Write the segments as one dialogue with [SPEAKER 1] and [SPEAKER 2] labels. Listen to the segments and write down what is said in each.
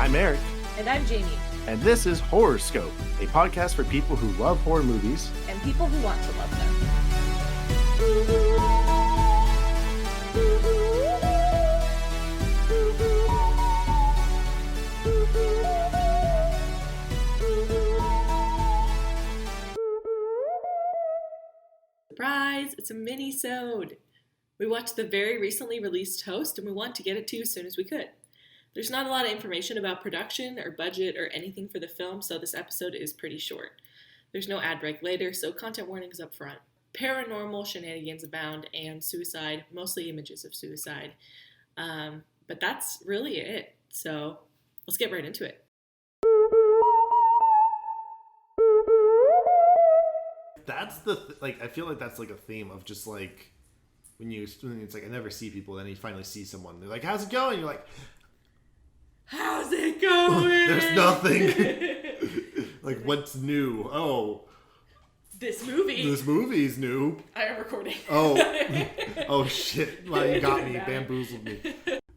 [SPEAKER 1] I'm Eric.
[SPEAKER 2] And I'm Jamie.
[SPEAKER 1] And this is Horrorscope, a podcast for people who love horror movies.
[SPEAKER 2] And people who want to love them. Surprise! It's a mini-sode. We watched the very recently released Host, and we want to get it to you as soon as we could. There's not a lot of information about production or budget or anything for the film, so this episode is pretty short. There's no ad break later, so content warnings up front. Paranormal shenanigans abound and suicide, mostly images of suicide. But that's really it. So let's get right into it.
[SPEAKER 1] That's I feel like that's like a theme of just like when it's like I never see people, then you finally see someone. They're like, "How's it going?" You're like,
[SPEAKER 2] "How's it going?"
[SPEAKER 1] There's nothing. Like, what's new? Oh,
[SPEAKER 2] this movie's
[SPEAKER 1] new.
[SPEAKER 2] I am recording.
[SPEAKER 1] Oh shit! Well, you got me, bamboozled me.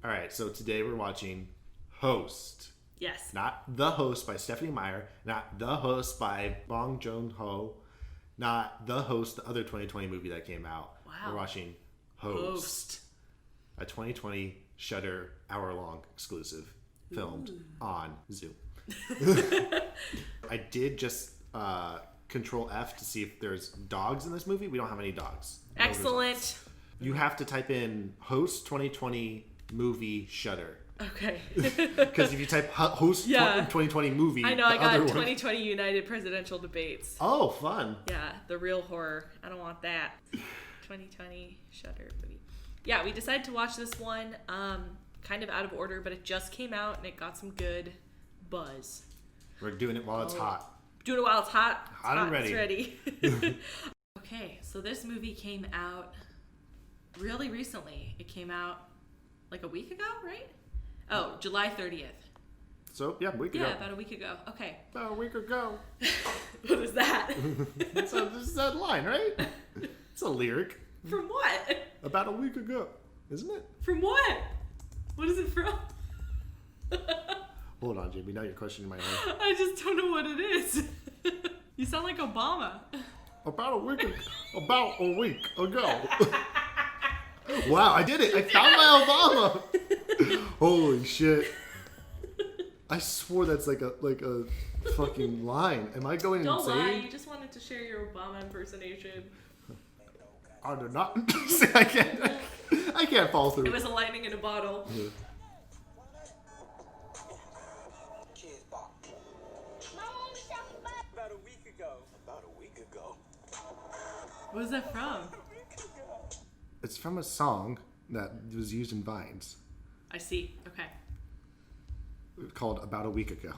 [SPEAKER 1] All right, so today we're watching Host.
[SPEAKER 2] Yes.
[SPEAKER 1] Not The Host by Stephanie Meyer. Not The Host by Bong Joon-ho. Not The Host, the other 2020 movie that came out.
[SPEAKER 2] Wow.
[SPEAKER 1] We're watching Host. A 2020 Shudder hour-long exclusive filmed on Zoom. I did just Control F to see if there's dogs in this movie. We don't have any dogs.
[SPEAKER 2] Excellent.
[SPEAKER 1] You have to type in Host 2020 movie Shudder.
[SPEAKER 2] Okay.
[SPEAKER 1] Because if you type Host 2020 movie,
[SPEAKER 2] I know, I got 2020 United Presidential Debates.
[SPEAKER 1] Oh, fun.
[SPEAKER 2] Yeah, the real horror. I don't want that. 2020 Shudder movie. Yeah, we decided to watch this one kind of out of order, but it just came out and it got some good buzz.
[SPEAKER 1] We're doing it while it's hot.
[SPEAKER 2] Doing it while it's hot.
[SPEAKER 1] Hot and ready.
[SPEAKER 2] It's ready. Okay, so this movie came out really recently. It came out like a week ago, right? Oh, July 30th.
[SPEAKER 1] So, yeah, a week ago.
[SPEAKER 2] Yeah, about a week ago. Okay.
[SPEAKER 1] About a week ago.
[SPEAKER 2] What is that?
[SPEAKER 1] It's that line, right? It's a lyric.
[SPEAKER 2] From what?
[SPEAKER 1] About a week ago, isn't it?
[SPEAKER 2] From what? What is it from?
[SPEAKER 1] Hold on, Jamie. Now you're questioning my head.
[SPEAKER 2] I just don't know what it is. You sound like Obama.
[SPEAKER 1] About a week ago. Wow, I did it. I found my Obama. Holy shit. I swore that's like a fucking line. Am I going
[SPEAKER 2] Don't
[SPEAKER 1] insane?
[SPEAKER 2] Don't lie. You just wanted to share your Obama impersonation.
[SPEAKER 1] I did not. I can't fall through.
[SPEAKER 2] It was a lightning in a bottle.
[SPEAKER 1] Yeah.
[SPEAKER 3] About a week ago.
[SPEAKER 2] What was that from?
[SPEAKER 1] It's from a song that was used in Vines.
[SPEAKER 2] I see. Okay.
[SPEAKER 1] Called About a Week Ago.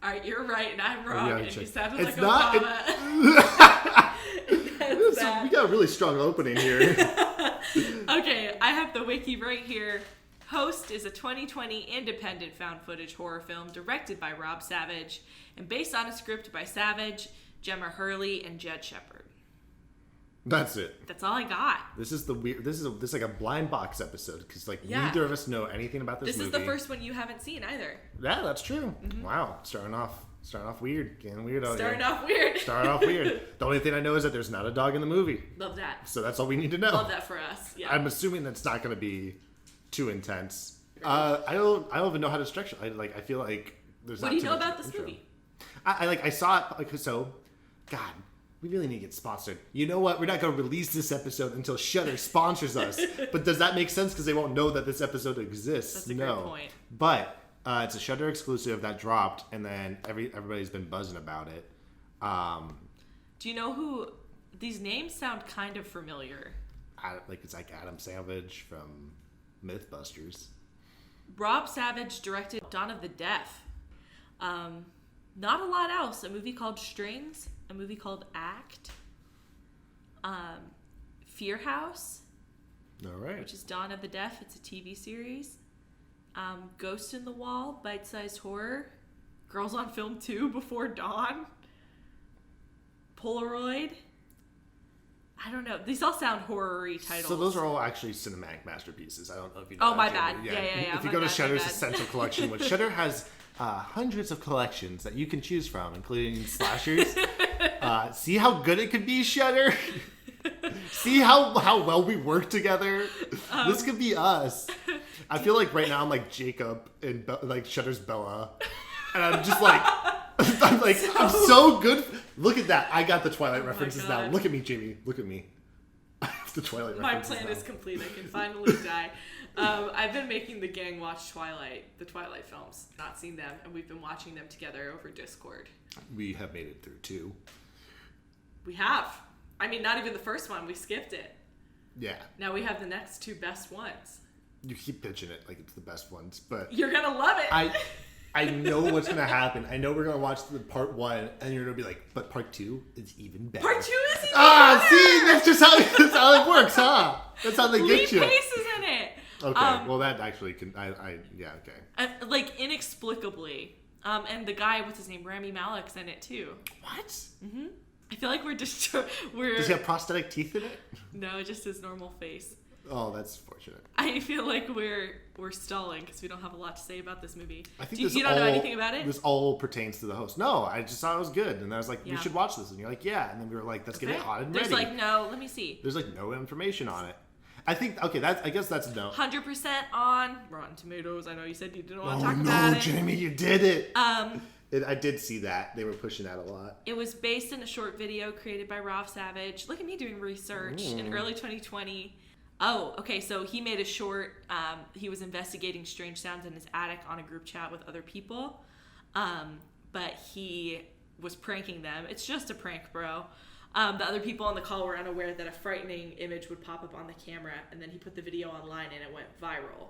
[SPEAKER 2] All right, you're right and I'm wrong. And you sounded
[SPEAKER 1] it's
[SPEAKER 2] like
[SPEAKER 1] not,
[SPEAKER 2] Obama.
[SPEAKER 1] We got a really strong opening here.
[SPEAKER 2] Okay, I have the wiki right here. Host is a 2020 independent found footage horror film directed by Rob Savage and based on a script by Savage, Gemma Hurley, and Jed Shepard.
[SPEAKER 1] That's it.
[SPEAKER 2] That's all I got.
[SPEAKER 1] This is like a blind box episode because neither of us know anything about this movie.
[SPEAKER 2] This is the first one you haven't seen either.
[SPEAKER 1] Yeah, that's true. Mm-hmm. Wow, starting off weird, getting weird out here. Starting off weird. The only thing I know is that there's not a dog in the movie.
[SPEAKER 2] Love that.
[SPEAKER 1] So that's all we need to know.
[SPEAKER 2] Love that for us. Yeah.
[SPEAKER 1] I'm assuming that's not going to be too intense. I don't even know how to structure. I feel like there's.
[SPEAKER 2] What
[SPEAKER 1] not
[SPEAKER 2] do you
[SPEAKER 1] too
[SPEAKER 2] know
[SPEAKER 1] much
[SPEAKER 2] about this
[SPEAKER 1] intro.
[SPEAKER 2] movie?
[SPEAKER 1] I saw it so. God. We really need to get sponsored. You know what? We're not going to release this episode until Shudder sponsors us. But does that make sense? Because they won't know that this episode exists.
[SPEAKER 2] That's a great point.
[SPEAKER 1] But it's a Shudder exclusive that dropped, and then everybody's been buzzing about it.
[SPEAKER 2] Do you know who... These names sound kind of familiar.
[SPEAKER 1] It's like Adam Savage from Mythbusters.
[SPEAKER 2] Rob Savage directed Dawn of the Deaf. Not a lot else. A movie called Strings. A movie called Act, Fear House,
[SPEAKER 1] all right,
[SPEAKER 2] which is Dawn of the Deaf. It's a TV series. Ghost in the Wall, bite-sized horror. Girls on Film 2, Before Dawn. Polaroid. I don't know. These all sound horror-y titles.
[SPEAKER 1] So those are all actually cinematic masterpieces. I don't know if you know.
[SPEAKER 2] Oh, my bad. Yeah.
[SPEAKER 1] If you go to Shudder's Essential Collection, which Shudder has hundreds of collections that you can choose from, including slashers. See how good it could be, Shudder? See how well we work together? This could be us. I feel like right now I'm like Jacob and like Shudder's Bella. And I'm just like, I'm so good. Look at that. I got the Twilight references now. Look at me, Jamie. Look at me. I have the Twilight references
[SPEAKER 2] My plan
[SPEAKER 1] now.
[SPEAKER 2] is complete. I can finally die. I've been making the gang watch the Twilight films. Not seen them, and we've been watching them together over Discord.
[SPEAKER 1] We have made it through 2.
[SPEAKER 2] We have. I mean, not even the first one. We skipped it.
[SPEAKER 1] Yeah.
[SPEAKER 2] Now we have the next 2 best ones.
[SPEAKER 1] You keep pitching it like it's the best ones, but
[SPEAKER 2] You're gonna love it.
[SPEAKER 1] I know what's gonna happen. I know we're gonna watch the part 1, and you're gonna be like, but part 2 is even better.
[SPEAKER 2] Part 2 is even better.
[SPEAKER 1] See, that's how it works, huh? That's how they get you.
[SPEAKER 2] Lee Pace is in it.
[SPEAKER 1] Okay, well that actually can. Yeah, okay.
[SPEAKER 2] Like inexplicably, and the guy, what's his name, Rami Malek's in it too.
[SPEAKER 1] What?
[SPEAKER 2] Mm-hmm. I feel like we're
[SPEAKER 1] Does he have prosthetic teeth in it?
[SPEAKER 2] No, just his normal face.
[SPEAKER 1] Oh, that's fortunate.
[SPEAKER 2] I feel like we're stalling because we don't have a lot to say about this movie.
[SPEAKER 1] I think
[SPEAKER 2] you don't know anything about it?
[SPEAKER 1] This all pertains to the host. No, I just thought it was good, and I was like, we should watch this, and you're like, yeah, and then we were like, let's get it on and ready.
[SPEAKER 2] There's like no, let me see.
[SPEAKER 1] There's like no information on it. I think I guess that's a no.
[SPEAKER 2] 100% on Rotten Tomatoes. I know you said you didn't want to talk about it.
[SPEAKER 1] Oh no, Jamie, you did it. I did see that. They were pushing that a lot.
[SPEAKER 2] It was based in a short video created by Rob Savage. Look at me doing research in early 2020. Oh, okay, so he made a short. He was investigating strange sounds in his attic on a group chat with other people. But he was pranking them. It's just a prank, bro. The other people on the call were unaware that a frightening image would pop up on the camera, and then he put the video online and it went viral.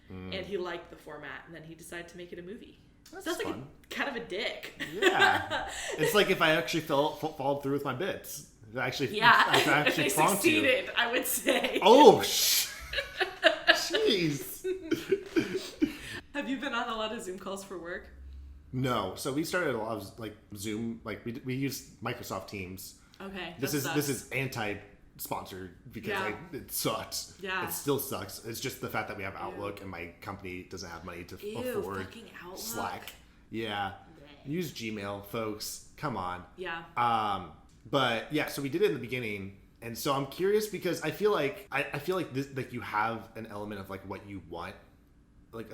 [SPEAKER 2] And he liked the format, and then he decided to make it a movie.
[SPEAKER 1] That's
[SPEAKER 2] Sounds like
[SPEAKER 1] fun.
[SPEAKER 2] kind of a dick.
[SPEAKER 1] Yeah. It's like if I actually followed through with my bits. If I actually
[SPEAKER 2] if they
[SPEAKER 1] prompt you.
[SPEAKER 2] succeeded, I would say.
[SPEAKER 1] Oh, jeez.
[SPEAKER 2] Have you been on a lot of Zoom calls for work?
[SPEAKER 1] No. So we started a lot of like Zoom. Like we use Microsoft Teams.
[SPEAKER 2] Okay.
[SPEAKER 1] This is anti-sponsored because it sucks.
[SPEAKER 2] Yeah.
[SPEAKER 1] It still sucks. It's just the fact that we have Outlook and my company doesn't have money to afford
[SPEAKER 2] fucking Outlook.
[SPEAKER 1] Slack. Yeah. Use Gmail, folks. Come on.
[SPEAKER 2] Yeah.
[SPEAKER 1] But yeah, so we did it in the beginning, and so I'm curious because I feel like this, like you have an element of like what you want, like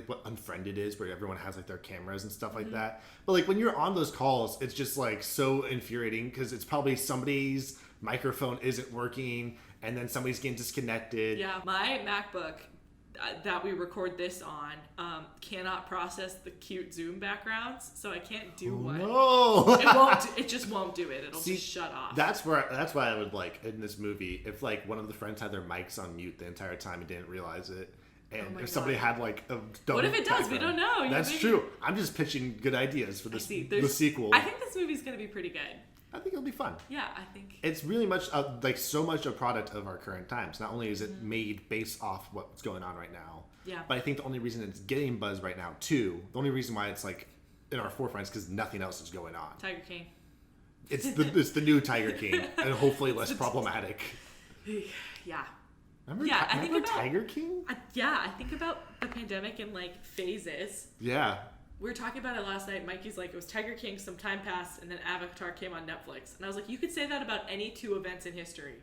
[SPEAKER 1] what Unfriended is, where everyone has like their cameras and stuff like that. But like when you're on those calls, it's just like so infuriating because it's probably somebody's microphone isn't working, and then somebody's getting disconnected.
[SPEAKER 2] Yeah, my MacBook that we record this on cannot process the cute Zoom backgrounds, so I can't do one.
[SPEAKER 1] No,
[SPEAKER 2] it won't. It just won't do it. It'll just shut off.
[SPEAKER 1] That's why I would like in this movie if like one of the friends had their mics on mute the entire time and didn't realize it, and if somebody had like a dumb
[SPEAKER 2] what if it does?
[SPEAKER 1] background.
[SPEAKER 2] We don't know.
[SPEAKER 1] That's true. I'm just pitching good ideas for the sequel.
[SPEAKER 2] I think this movie's gonna be pretty good.
[SPEAKER 1] I think it'll be fun.
[SPEAKER 2] Yeah, I think
[SPEAKER 1] it's really much like so much a product of our current times. Not only is it made based off what's going on right now, but I think the only reason it's getting buzz right now too, the only reason why it's like in our forefront is because nothing else is going on.
[SPEAKER 2] Tiger King.
[SPEAKER 1] It's the new Tiger King, and hopefully less problematic.
[SPEAKER 2] Yeah.
[SPEAKER 1] Remember Tiger King?
[SPEAKER 2] I think about the pandemic in like phases.
[SPEAKER 1] Yeah.
[SPEAKER 2] We were talking about it last night. Mikey's like, it was Tiger King, some time passed, and then Avatar came on Netflix. And I was like, you could say that about any 2 events in history.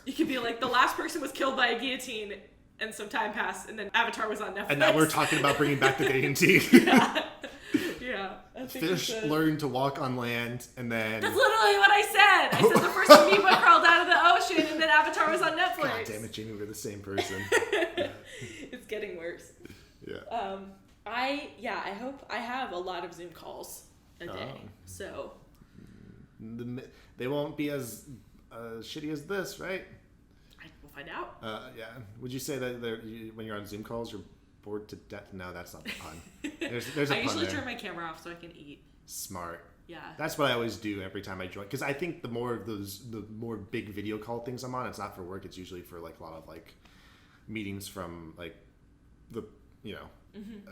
[SPEAKER 2] You could be like, the last person was killed by a guillotine, and some time passed, and then Avatar was on Netflix.
[SPEAKER 1] And now we're talking about bringing back the guillotine.
[SPEAKER 2] Yeah. I think
[SPEAKER 1] Fish learned to walk on land, and then...
[SPEAKER 2] That's literally what I said! I said the first amoeba crawled out of the ocean, and then Avatar was on Netflix.
[SPEAKER 1] God damn it, Jamie, we're the same person.
[SPEAKER 2] It's getting worse.
[SPEAKER 1] Yeah.
[SPEAKER 2] I hope I have a lot of Zoom calls a day, so...
[SPEAKER 1] They won't be as shitty as this, right?
[SPEAKER 2] We'll find out.
[SPEAKER 1] Yeah. Would you say that when you're on Zoom calls, you're bored to death? No, that's not the pun. There's a pun.
[SPEAKER 2] I usually turn my camera off so I can eat.
[SPEAKER 1] Smart.
[SPEAKER 2] Yeah.
[SPEAKER 1] That's what I always do every time I join. Because I think the more big video call things I'm on, it's not for work. It's usually for like a lot of like meetings from like the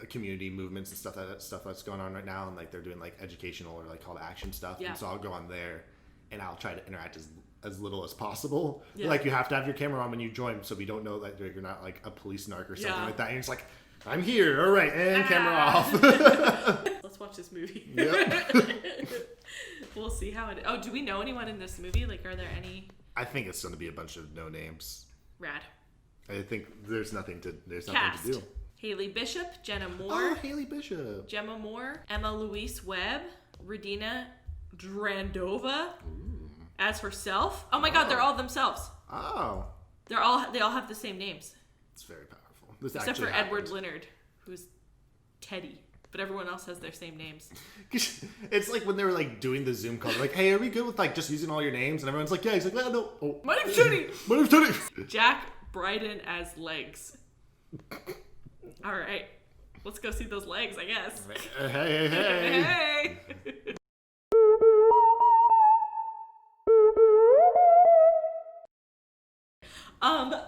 [SPEAKER 1] community movements and stuff that's going on right now, and like they're doing like educational or like call to action stuff. Yeah. And so I'll go on there, and I'll try to interact as little as possible. Yeah. Like you have to have your camera on when you join, so we don't know that you're not like a police narc or something like that. And you're just like, I'm here. All right, and camera off.
[SPEAKER 2] Let's watch this movie.
[SPEAKER 1] Yep.
[SPEAKER 2] We'll see how it. Oh, do we know anyone in this movie? Like, are there any?
[SPEAKER 1] I think it's going to be a bunch of no names.
[SPEAKER 2] Rad.
[SPEAKER 1] I think there's nothing to
[SPEAKER 2] Cast.
[SPEAKER 1] do.
[SPEAKER 2] Haley Bishop, Jenna Moore.
[SPEAKER 1] Oh, Haley Bishop.
[SPEAKER 2] Gemma Moore, Emma Louise Webb, Radina Drandova as herself. Oh my God, they're all themselves.
[SPEAKER 1] Oh.
[SPEAKER 2] They all have the same names.
[SPEAKER 1] It's very powerful. This
[SPEAKER 2] Except for
[SPEAKER 1] actually happened.
[SPEAKER 2] Edward Leonard, who's Teddy. But everyone else has their same names.
[SPEAKER 1] It's like when they were like doing the Zoom call, they're like, hey, are we good with like just using all your names? And everyone's like, yeah. He's like, no. Oh.
[SPEAKER 2] My name's Teddy.
[SPEAKER 1] My name's Teddy.
[SPEAKER 2] Jack Bryden as Legs. All right. Let's go see those legs, I guess.
[SPEAKER 1] Hey.
[SPEAKER 2] Hey.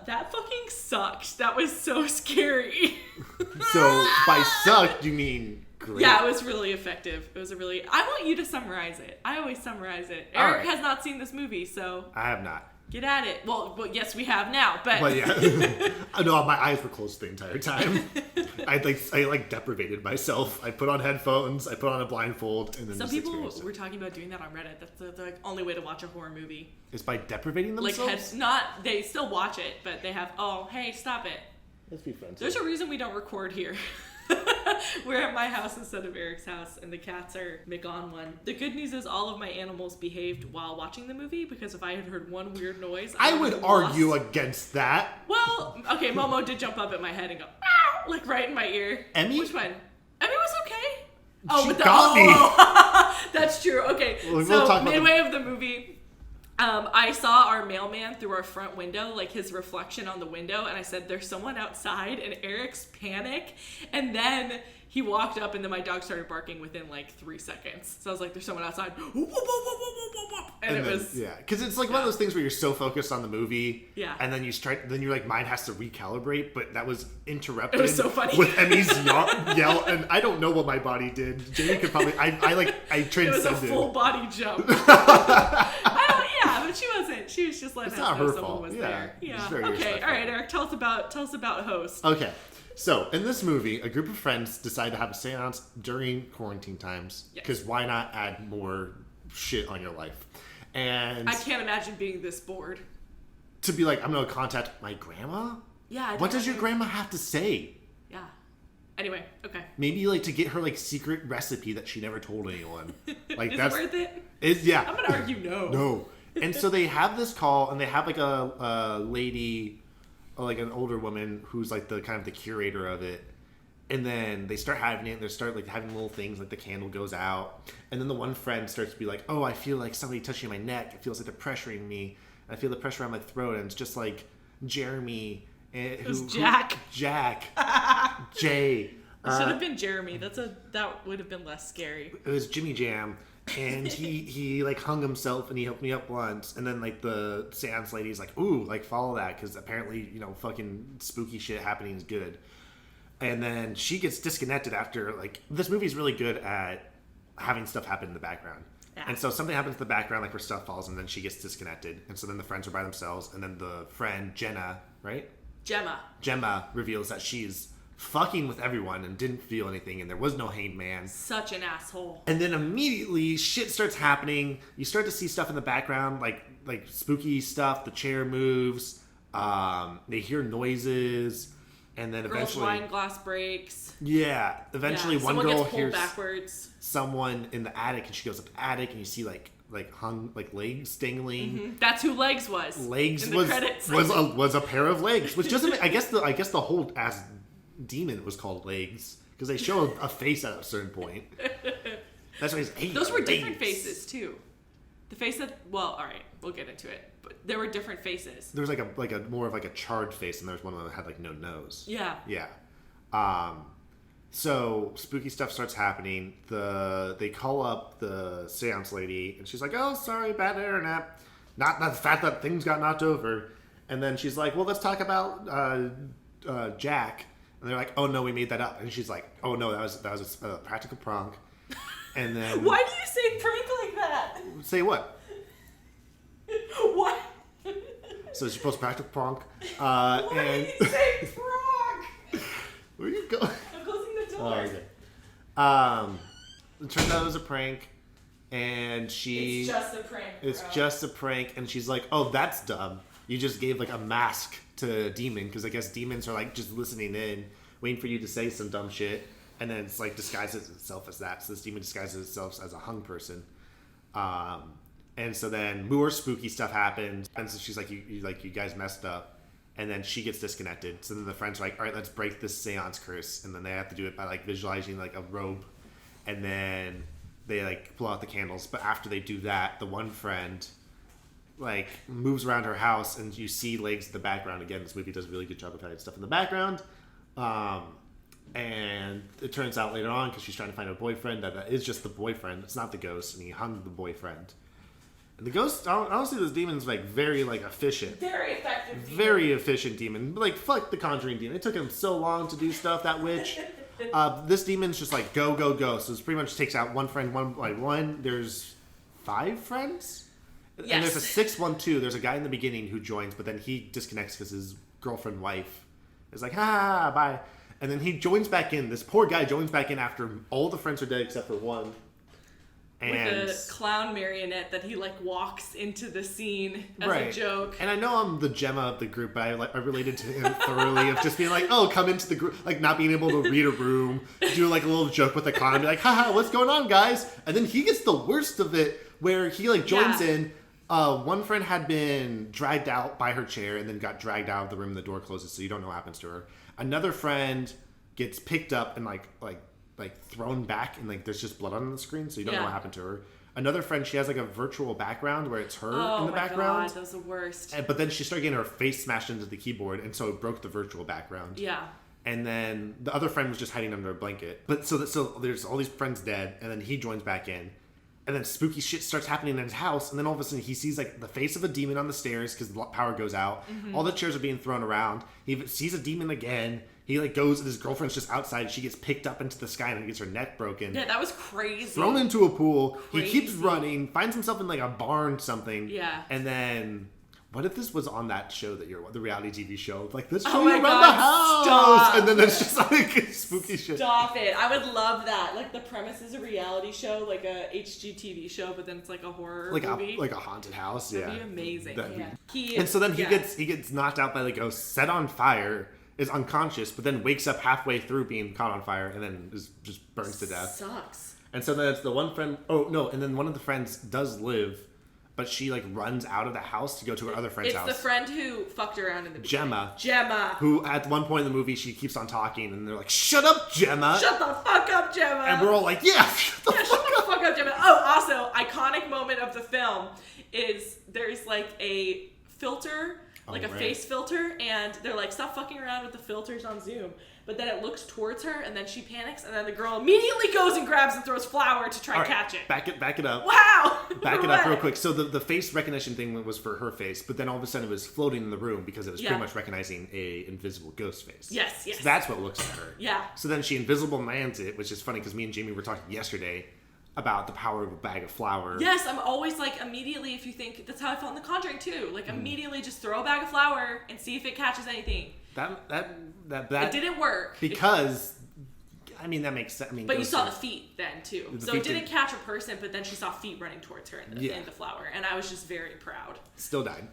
[SPEAKER 2] That fucking sucked. That was so scary.
[SPEAKER 1] So by sucked, you mean great?
[SPEAKER 2] Yeah, it was really effective. It was I want you to summarize it. I always summarize it.
[SPEAKER 1] All
[SPEAKER 2] Eric
[SPEAKER 1] right.
[SPEAKER 2] has not seen this movie, so
[SPEAKER 1] I have not.
[SPEAKER 2] get at it. Well, yes, we have now, but
[SPEAKER 1] Yeah. No, my eyes were closed the entire time. I deprivated myself. I put on headphones. I put on a blindfold, and then
[SPEAKER 2] some
[SPEAKER 1] just
[SPEAKER 2] people
[SPEAKER 1] experienced it.
[SPEAKER 2] were talking about doing that on Reddit. That's the like, only way to watch a horror movie.
[SPEAKER 1] Is by deprivating
[SPEAKER 2] Like,
[SPEAKER 1] themselves?
[SPEAKER 2] they still watch it, but they have, oh, hey, stop it.
[SPEAKER 1] Let's be friends.
[SPEAKER 2] There's a reason we don't record here. We're at my house instead of Eric's house, and the cats are on one. The good news is all of my animals behaved while watching the movie, because if I had heard one weird noise,
[SPEAKER 1] I would
[SPEAKER 2] have
[SPEAKER 1] argue
[SPEAKER 2] lost.
[SPEAKER 1] against that.
[SPEAKER 2] Well, okay, Momo did jump up at my head and go, ow, like right in my ear.
[SPEAKER 1] Emmy?
[SPEAKER 2] Which one? Emmy was okay. Oh,
[SPEAKER 1] She
[SPEAKER 2] with the
[SPEAKER 1] got me.
[SPEAKER 2] That's true. Okay,
[SPEAKER 1] We'll
[SPEAKER 2] so
[SPEAKER 1] talk about
[SPEAKER 2] midway of the movie, I saw our mailman through our front window, like his reflection on the window, and I said, "There's someone outside," and Eric's panic, and then he walked up, and then my dog started barking within like 3 seconds. So I was like, "There's someone outside," and it was
[SPEAKER 1] because it's like one of those things where you're so focused on the movie, and then then your like mind has to recalibrate, but that was interrupted.
[SPEAKER 2] It was so funny
[SPEAKER 1] with Emmy's yell, and I don't know what my body did. Jamie could probably I transcended.
[SPEAKER 2] It was a full body jump. But she wasn't. She was just letting us know someone was there. Yeah. Okay. All right, Eric. Tell us about Host.
[SPEAKER 1] Okay. So in this movie, a group of friends decide to have a seance during quarantine times. Because why not add more shit on your life? And
[SPEAKER 2] I can't imagine being this bored.
[SPEAKER 1] To be like, I'm gonna contact my grandma.
[SPEAKER 2] Yeah.
[SPEAKER 1] What does your grandma have to say?
[SPEAKER 2] Yeah. Anyway. Okay.
[SPEAKER 1] Maybe like to get her like secret recipe that she never told anyone. Like
[SPEAKER 2] Is
[SPEAKER 1] that's
[SPEAKER 2] it worth it?
[SPEAKER 1] Yeah.
[SPEAKER 2] I'm gonna argue no.
[SPEAKER 1] No. And so they have this call, and they have like a lady, or like an older woman who's like the kind of the curator of it. And then they start having it. They start like having little things, like the candle goes out, and then the one friend starts to be like, "Oh, I feel like somebody touching my neck. It feels like they're pressuring me. I feel the pressure on my throat." And it's just like Jeremy,
[SPEAKER 2] Jack,
[SPEAKER 1] Jay.
[SPEAKER 2] It should have been Jeremy. That would have been less scary.
[SPEAKER 1] It was Jimmy Jam. And he like hung himself, and he hooked me up once, and then like the seance lady's like, ooh, like follow that, because apparently, you know, fucking spooky shit happening is good. And then she gets disconnected after, like, this movie's really good at having stuff happen in the background. Yeah. And so something happens in the background, like where stuff falls, and then she gets disconnected. And so then the friends are by themselves, and then the friend Gemma reveals that she's fucking with everyone and didn't feel anything, and there was no hanged man.
[SPEAKER 2] Such an asshole.
[SPEAKER 1] And then immediately shit starts happening. You start to see stuff in the background, like spooky stuff. The chair moves. They hear noises, and then eventually
[SPEAKER 2] wine glass breaks.
[SPEAKER 1] Yeah. Eventually, one girl
[SPEAKER 2] gets
[SPEAKER 1] hears
[SPEAKER 2] backwards.
[SPEAKER 1] Someone in the attic, and she goes up the attic, and you see like hung like legs dangling.
[SPEAKER 2] Mm-hmm. That's who Legs was.
[SPEAKER 1] Legs was a pair of legs, which doesn't. I guess the whole ass demon was called Legs, because they show a face at a certain point. That's why he's hey,
[SPEAKER 2] those were
[SPEAKER 1] legs.
[SPEAKER 2] different faces too. The face that, well, all right, we'll get into it, but there were different faces.
[SPEAKER 1] There was like a more of like a charred face, and there was one that had like no nose.
[SPEAKER 2] Yeah.
[SPEAKER 1] So spooky stuff starts happening. They call up the seance lady, and she's like, "Oh, sorry, bad internet. Not the fact that things got knocked over." And then she's like, "Well, let's talk about Jack." And they're like, "Oh no, we made that up." And she's like, "Oh no, that was a practical prank." And then
[SPEAKER 2] why do you say prank like that?
[SPEAKER 1] Say what?
[SPEAKER 2] What?
[SPEAKER 1] So she posts practical prank.
[SPEAKER 2] Why do you say prank?
[SPEAKER 1] Where are you going?
[SPEAKER 2] I'm closing the
[SPEAKER 1] Oh,
[SPEAKER 2] door.
[SPEAKER 1] okay. It turns out it was a prank, and she...
[SPEAKER 2] It's just a prank, bro.
[SPEAKER 1] It's just a prank, and she's like, oh, that's dumb. You just gave, like, a mask to a demon, because I guess demons are, like, just listening in, waiting for you to say some dumb shit, and then it's, like, disguises itself as that. So this demon disguises itself as a hung person. And so then more spooky stuff happens, and so she's like, you guys messed up. And then she gets disconnected. So then the friends are like, all right, let's break this seance curse. And then they have to do it by, like, visualizing, like, a robe. And then they, like, pull out the candles. But after they do that, the one friend, like, moves around her house. And you see legs in the background. Again, this movie does a really good job of hiding stuff in the background. And it turns out later on, because she's trying to find a boyfriend, that is just the boyfriend. It's not the ghost. And he hung the boyfriend. And the ghost, honestly, this demon's, like, very, like, efficient.
[SPEAKER 2] Very effective demon.
[SPEAKER 1] Very efficient demon. Like, fuck the Conjuring demon. It took him so long to do stuff, that witch. This demon's just, like, go, go, go. So it pretty much takes out one friend, one by one. There's 5 friends?
[SPEAKER 2] Yes.
[SPEAKER 1] And there's a 6th one, too. There's a guy in the beginning who joins, but then he disconnects because his girlfriend, wife, is like, ha, bye. And then he joins back in. This poor guy joins back in after all the friends are dead except for one.
[SPEAKER 2] With a clown marionette that he, like, walks into the scene as
[SPEAKER 1] right.
[SPEAKER 2] a joke.
[SPEAKER 1] And I know I'm the Gemma of the group, but I related to him thoroughly of just being like, oh, come into the group, like, not being able to read a room, do, like, a little joke with the clown, and be like, haha, what's going on, guys? And then he gets the worst of it, where he, like, joins in. One friend had been dragged out by her chair and then got dragged out of the room and the door closes, so you don't know what happens to her. Another friend gets picked up and, like thrown back, and, like, there's just blood on the screen, so you don't know what happened to her. Another friend, she has, like, a virtual background where it's her in the background. Oh my god,
[SPEAKER 2] that was the worst.
[SPEAKER 1] But then she started getting her face smashed into the keyboard, and so it broke the virtual background.
[SPEAKER 2] Yeah.
[SPEAKER 1] And then the other friend was just hiding under a blanket. But so there's all these friends dead, and then he joins back in. And then spooky shit starts happening in his house, and then all of a sudden he sees, like, the face of a demon on the stairs because the power goes out. Mm-hmm. All the chairs are being thrown around. He sees a demon again. He, like, goes, and his girlfriend's just outside. She gets picked up into the sky and gets her neck broken.
[SPEAKER 2] Yeah, that was crazy.
[SPEAKER 1] Thrown into a pool.
[SPEAKER 2] Crazy.
[SPEAKER 1] He keeps running, finds himself in, like, a barn something.
[SPEAKER 2] Yeah.
[SPEAKER 1] And then, what if this was on that show that the reality TV show? Like, let's show
[SPEAKER 2] Oh
[SPEAKER 1] you
[SPEAKER 2] my
[SPEAKER 1] around
[SPEAKER 2] God,
[SPEAKER 1] the house!
[SPEAKER 2] stop.
[SPEAKER 1] And then it's just, like, spooky shit.
[SPEAKER 2] Stop it. I would love that. Like, the premise is a reality show, like a HGTV show, but then it's like a horror movie.
[SPEAKER 1] Like a haunted house,
[SPEAKER 2] That'd be amazing.
[SPEAKER 1] And so then he gets knocked out by the ghost, set on fire, is unconscious, but then wakes up halfway through being caught on fire, and then just burns to death.
[SPEAKER 2] Sucks.
[SPEAKER 1] And so then it's the one friend. Oh no! And then one of the friends does live, but she, like, runs out of the house to go to her other friend's house.
[SPEAKER 2] It's the friend who fucked around in the beginning. Gemma.
[SPEAKER 1] Who at one point in the movie she keeps on talking, and they're like, "Shut up, Gemma!
[SPEAKER 2] Shut the fuck up, Gemma!"
[SPEAKER 1] And we're all like, "Yeah, shut the
[SPEAKER 2] fuck up, Gemma!" Oh, also, iconic moment of the film is there's, like, a filter. Like a face filter, and they're like, stop fucking around with the filters on Zoom. But then it looks towards her, and then she panics, and then the girl immediately goes and grabs and throws flour to try and catch it.
[SPEAKER 1] Back it up.
[SPEAKER 2] Wow!
[SPEAKER 1] Back it up real quick. So the face recognition thing was for her face, but then all of a sudden it was floating in the room because it was pretty much recognizing a invisible ghost face.
[SPEAKER 2] Yes.
[SPEAKER 1] So that's what looks at her.
[SPEAKER 2] Yeah.
[SPEAKER 1] So then she invisible mans it, which is funny because me and Jamie were talking yesterday about the power of a bag of flour.
[SPEAKER 2] Yes, I'm always like, immediately, if you think, that's how I felt in The Conjuring too. Like, immediately just throw a bag of flour and see if it catches anything.
[SPEAKER 1] That
[SPEAKER 2] it didn't work.
[SPEAKER 1] Because, I mean, that makes sense. I mean,
[SPEAKER 2] but you saw the feet then too. So it didn't catch a person, but then she saw feet running towards her in the flour. And I was just very proud.
[SPEAKER 1] Still died.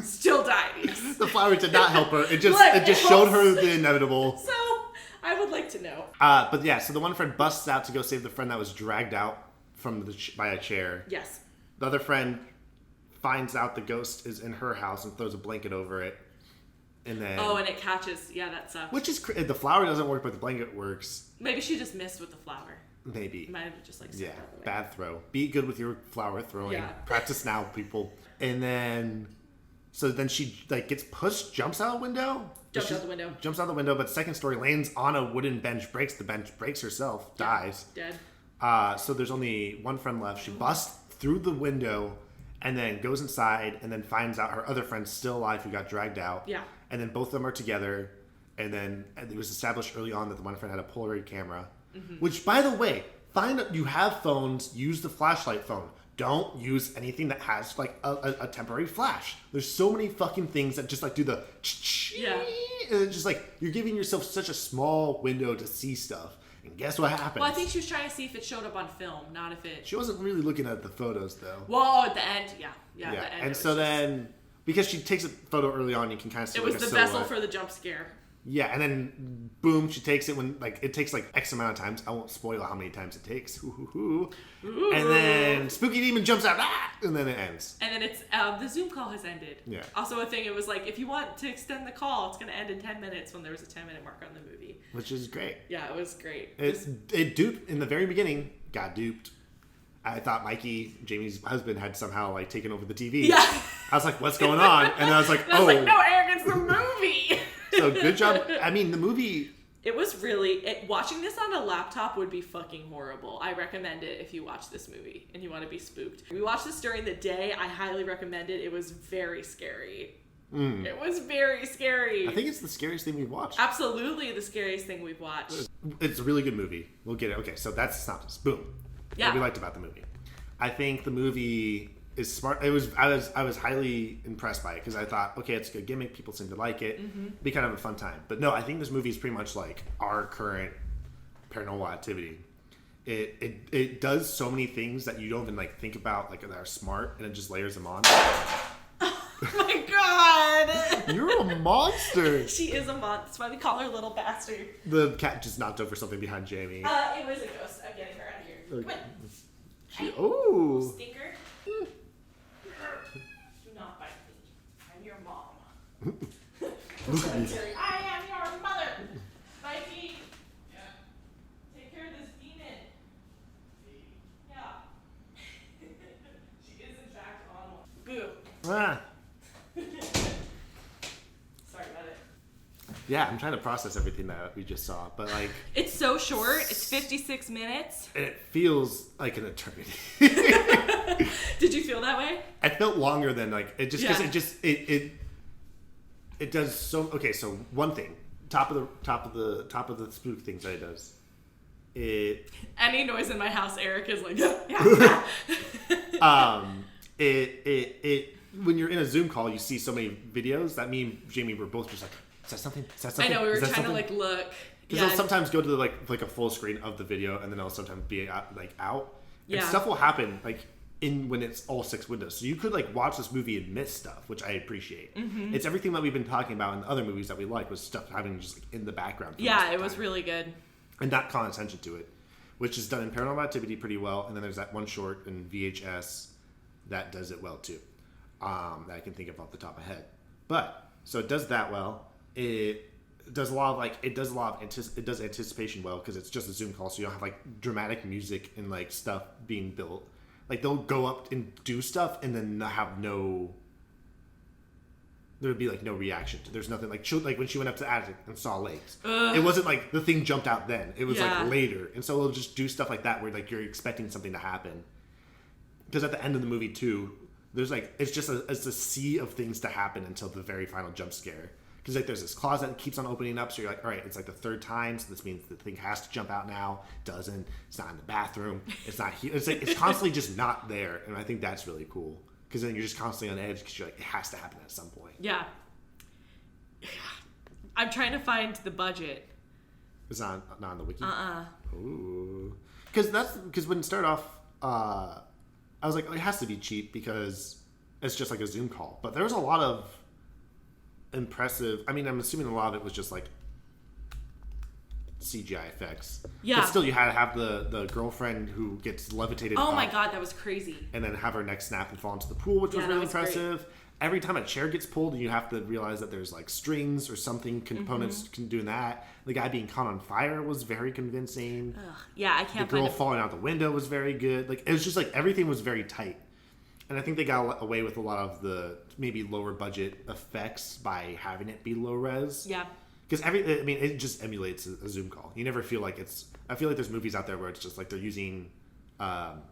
[SPEAKER 2] Still died, yes.
[SPEAKER 1] The flour did not help her. It just showed her the inevitable.
[SPEAKER 2] So, I would like to know.
[SPEAKER 1] But yeah, so the one friend busts out to go save the friend that was dragged out from by a chair.
[SPEAKER 2] Yes.
[SPEAKER 1] The other friend finds out the ghost is in her house and throws a blanket over it. And then...
[SPEAKER 2] Oh, and it catches. Yeah, that sucks.
[SPEAKER 1] Which is... The flour doesn't work, but the blanket works.
[SPEAKER 2] Maybe she just missed with the flour.
[SPEAKER 1] Maybe.
[SPEAKER 2] Might have just, like,
[SPEAKER 1] bad throw. Be good with your flour throwing. Yeah. Practice now, people. And then... So then she, like, gets pushed, jumps out the window.
[SPEAKER 2] Jumps out the window,
[SPEAKER 1] but second story lands on a wooden bench, breaks the bench, breaks herself, dies.
[SPEAKER 2] Dead.
[SPEAKER 1] So there's only one friend left. She busts through the window and then goes inside and then finds out her other friend's still alive who got dragged out.
[SPEAKER 2] Yeah.
[SPEAKER 1] And then both of them are together. And then it was established early on that the one friend had a Polaroid camera. Mm-hmm. Which, by the way, you have phones, use the flashlight phone. Don't use anything that has, like, a temporary flash. There's so many fucking things that just, like, do the And it's just like, you're giving yourself such a small window to see stuff. And guess what happens?
[SPEAKER 2] Well, I think she was trying to see if it showed up on film, not if it...
[SPEAKER 1] She wasn't really looking at the photos, though.
[SPEAKER 2] Well, at the end, yeah.
[SPEAKER 1] Yeah,
[SPEAKER 2] the end,
[SPEAKER 1] and so then, because she takes a photo early on, you can kind of see
[SPEAKER 2] it
[SPEAKER 1] like
[SPEAKER 2] was
[SPEAKER 1] a
[SPEAKER 2] the
[SPEAKER 1] silhouette.
[SPEAKER 2] vessel for the jump scare.
[SPEAKER 1] Yeah, and then boom, she takes it when like it takes like X amount of times. I won't spoil how many times it takes. Ooh. And then spooky demon jumps out, and then it ends.
[SPEAKER 2] And then it's the Zoom call has ended.
[SPEAKER 1] Yeah.
[SPEAKER 2] Also a thing, it was like if you want to extend the call, it's going to end in 10 minutes when there was a 10-minute mark on the movie.
[SPEAKER 1] Which is great.
[SPEAKER 2] Yeah, it was great.
[SPEAKER 1] It duped in the very beginning. Got duped. I thought Mikey, Jamie's husband, had somehow like taken over the TV.
[SPEAKER 2] Yeah.
[SPEAKER 1] I was like, "What's going on?" And I was like,
[SPEAKER 2] I was like, no, Eric, it's the movie.
[SPEAKER 1] So good job. I mean, the movie.
[SPEAKER 2] It was really watching this on a laptop would be fucking horrible. I recommend it if you watch this movie and you want to be spooked. We watched this during the day. I highly recommend it. It was very scary. It was very scary.
[SPEAKER 1] I think it's the scariest thing we've watched.
[SPEAKER 2] Absolutely the scariest thing we've watched.
[SPEAKER 1] It's a really good movie. We'll get it. Okay, so that's the synopsis. Boom.
[SPEAKER 2] Yeah.
[SPEAKER 1] What we liked about the movie. I think the movie is smart. I was highly impressed by it because I thought, okay, it's a good gimmick. People seem to like it. It'd be kind of a fun time. But no, I think this movie is pretty much like our current Paranormal Activity. It does so many things that you don't even like think about like that are smart, and it just layers them on.
[SPEAKER 2] Oh my god!
[SPEAKER 1] You're a monster.
[SPEAKER 2] She is a monster. That's why we call her little bastard.
[SPEAKER 1] The cat just knocked over something behind Jamie.
[SPEAKER 2] It was a ghost. I'm getting her out of here. Come on.
[SPEAKER 1] Oh.
[SPEAKER 2] Stinker. Do not bite me. I'm your mom. I am your mother. Mikey. Yeah. Take care of this demon. Yeah. She is in fact on one. Boo.
[SPEAKER 1] Ah.
[SPEAKER 2] Sorry about it.
[SPEAKER 1] Yeah, I'm trying to process everything that we just saw, but like
[SPEAKER 2] it's so short. It's 56 minutes.
[SPEAKER 1] And it feels like an eternity.
[SPEAKER 2] Did you feel that way?
[SPEAKER 1] I felt longer than like it just because
[SPEAKER 2] Yeah.
[SPEAKER 1] it does so. Okay, so one thing, top of the spook things that it does.
[SPEAKER 2] Any noise in my house, Eric is like, yeah.
[SPEAKER 1] It when you're in a Zoom call, you see so many videos that me and Jamie were both just like, is that something? Is that something?
[SPEAKER 2] I know, we were
[SPEAKER 1] Is that
[SPEAKER 2] trying
[SPEAKER 1] something?
[SPEAKER 2] to like look.
[SPEAKER 1] Because it'll sometimes go to the, like a full screen of the video, and then it'll sometimes be out. And stuff will happen like when it's all 6 windows. So you could like watch this movie and miss stuff, which I appreciate. Mm-hmm. It's everything that we've been talking about in the other movies that we like, was stuff happening just like in the background.
[SPEAKER 2] Yeah, it was really good.
[SPEAKER 1] And not calling attention to it, which is done in Paranormal Activity pretty well. And then there's that one short in VHS that does it well too, that I can think of off the top of my head. But so it does that well. It does a lot of anticipation well because it's just a Zoom call, so you don't have like dramatic music and like stuff being built. Like they'll go up and do stuff and then have there would be like no reaction. There's nothing like when she went up to the attic and saw legs. It wasn't like the thing jumped out then. It was like later, and so they'll just do stuff like that where like you're expecting something to happen. Because at the end of the movie too, there's like it's a sea of things to happen until the very final jump scare. Because like there's this closet that keeps on opening up, so you're like, all right, it's like the 3rd time, so this means the thing has to jump out now. It doesn't. It's not in the bathroom. It's not here. It's like it's constantly just not there, and I think that's really cool. Because then you're just constantly on edge because you're like, it has to happen at some point.
[SPEAKER 2] Yeah. I'm trying to find the budget.
[SPEAKER 1] It's not on the wiki. Ooh. Because when it started off, I was like, it has to be cheap because it's just like a Zoom call. But there was a lot of impressive. I mean, I'm assuming a lot of it was just like CGI effects.
[SPEAKER 2] Yeah.
[SPEAKER 1] But still, you had to have the girlfriend who gets levitated.
[SPEAKER 2] Oh my
[SPEAKER 1] up,
[SPEAKER 2] god, that was crazy.
[SPEAKER 1] And then have her neck snap and fall into the pool, which was really impressive. Great. Every time a chair gets pulled, you have to realize that there's like strings or something components can do that. The guy being caught on fire was very convincing.
[SPEAKER 2] Ugh. Yeah, I can't.
[SPEAKER 1] The girl falling out the window was very good. Like it was just like everything was very tight. And I think they got away with a lot of the maybe lower budget effects by having it be low res.
[SPEAKER 2] Yeah.
[SPEAKER 1] Because it just emulates a Zoom call. You never feel like it's. I feel like there's movies out there where it's just like they're using iBook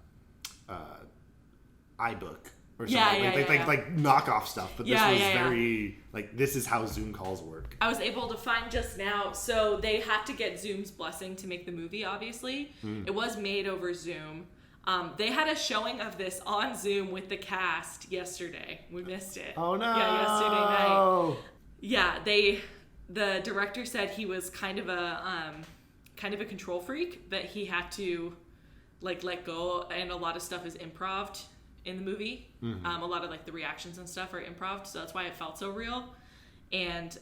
[SPEAKER 1] or something. Like knockoff stuff. But this was very like this is how Zoom calls work.
[SPEAKER 2] I was able to find just now. So they had to get Zoom's blessing to make the movie. Obviously, it was made over Zoom. They had a showing of this on Zoom with the cast yesterday. We missed it.
[SPEAKER 1] Oh no!
[SPEAKER 2] Yeah, yesterday night. Yeah, the director said he was kind of a control freak, that he had to like let go, and a lot of stuff is improv in the movie. Mm-hmm. A lot of like the reactions and stuff are improv, so that's why it felt so real. And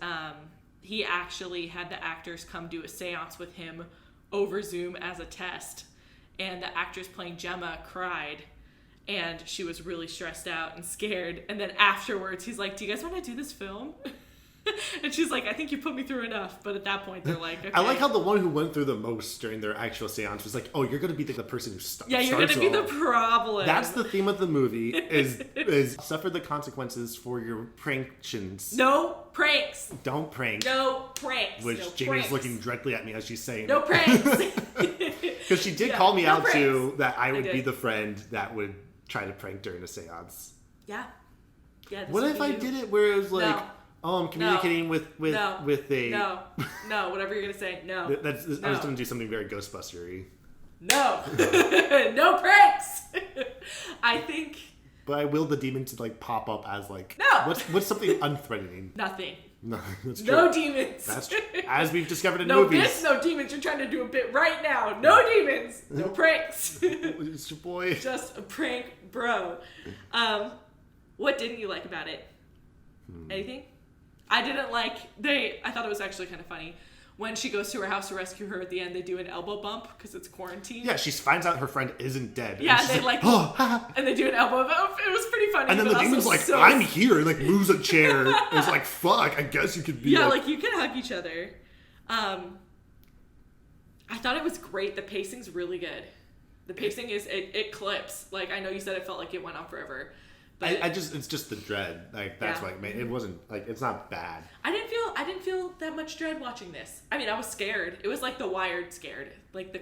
[SPEAKER 2] he actually had the actors come do a seance with him over Zoom as a test, and the actress playing Gemma cried, and she was really stressed out and scared. And then afterwards he's like, do you guys want to do this film? And she's like, I think you put me through enough. But at that point, they're like, okay.
[SPEAKER 1] I like how the one who went through the most during their actual seance was like, oh, you're going to be the person who starts.
[SPEAKER 2] Yeah, you're going to be the problem.
[SPEAKER 1] That's the theme of the movie, is suffer the consequences for your pranktions.
[SPEAKER 2] No pranks.
[SPEAKER 1] Don't prank.
[SPEAKER 2] No pranks.
[SPEAKER 1] Which
[SPEAKER 2] no
[SPEAKER 1] Jamie's
[SPEAKER 2] pranks.
[SPEAKER 1] looking directly at me as she's saying
[SPEAKER 2] no pranks.
[SPEAKER 1] Because she did call me out
[SPEAKER 2] pranks.
[SPEAKER 1] too, that I would be the friend that would try to prank during a seance.
[SPEAKER 2] Yeah. Yeah.
[SPEAKER 1] What if I did it where it was like...
[SPEAKER 2] No.
[SPEAKER 1] Oh, I'm communicating with a...
[SPEAKER 2] No, whatever you're going to say, no.
[SPEAKER 1] I was going to do something very Ghostbuster-y.
[SPEAKER 2] No. No pranks. I think...
[SPEAKER 1] But I will the demon to like pop up as like...
[SPEAKER 2] No.
[SPEAKER 1] What's something unthreatening?
[SPEAKER 2] Nothing.
[SPEAKER 1] No, that's true.
[SPEAKER 2] No demons.
[SPEAKER 1] That's true. As we've discovered in
[SPEAKER 2] no
[SPEAKER 1] movies.
[SPEAKER 2] bits, no demons. You're trying to do a bit right now. No demons. No pranks.
[SPEAKER 1] It's your boy.
[SPEAKER 2] Just a prank, bro. What didn't you like about it? Anything? I didn't like... I thought it was actually kind of funny. When she goes to her house to rescue her at the end, they do an elbow bump because it's quarantine.
[SPEAKER 1] Yeah, she finds out her friend isn't dead.
[SPEAKER 2] Yeah,
[SPEAKER 1] and
[SPEAKER 2] they like...
[SPEAKER 1] oh,
[SPEAKER 2] and they do an elbow bump. It was pretty funny.
[SPEAKER 1] And then the demon's like, I'm here. And like moves a chair. It's like, fuck, I guess you could be
[SPEAKER 2] Yeah, like you can hug each other. I thought it was great. The pacing's really good. The pacing is... It clips. Like, I know you said it felt like it went on forever. But
[SPEAKER 1] it's just the dread. Like that's what made it wasn't like it's not bad.
[SPEAKER 2] I didn't feel that much dread watching this. I mean, I was scared. It was like The Wired scared, like the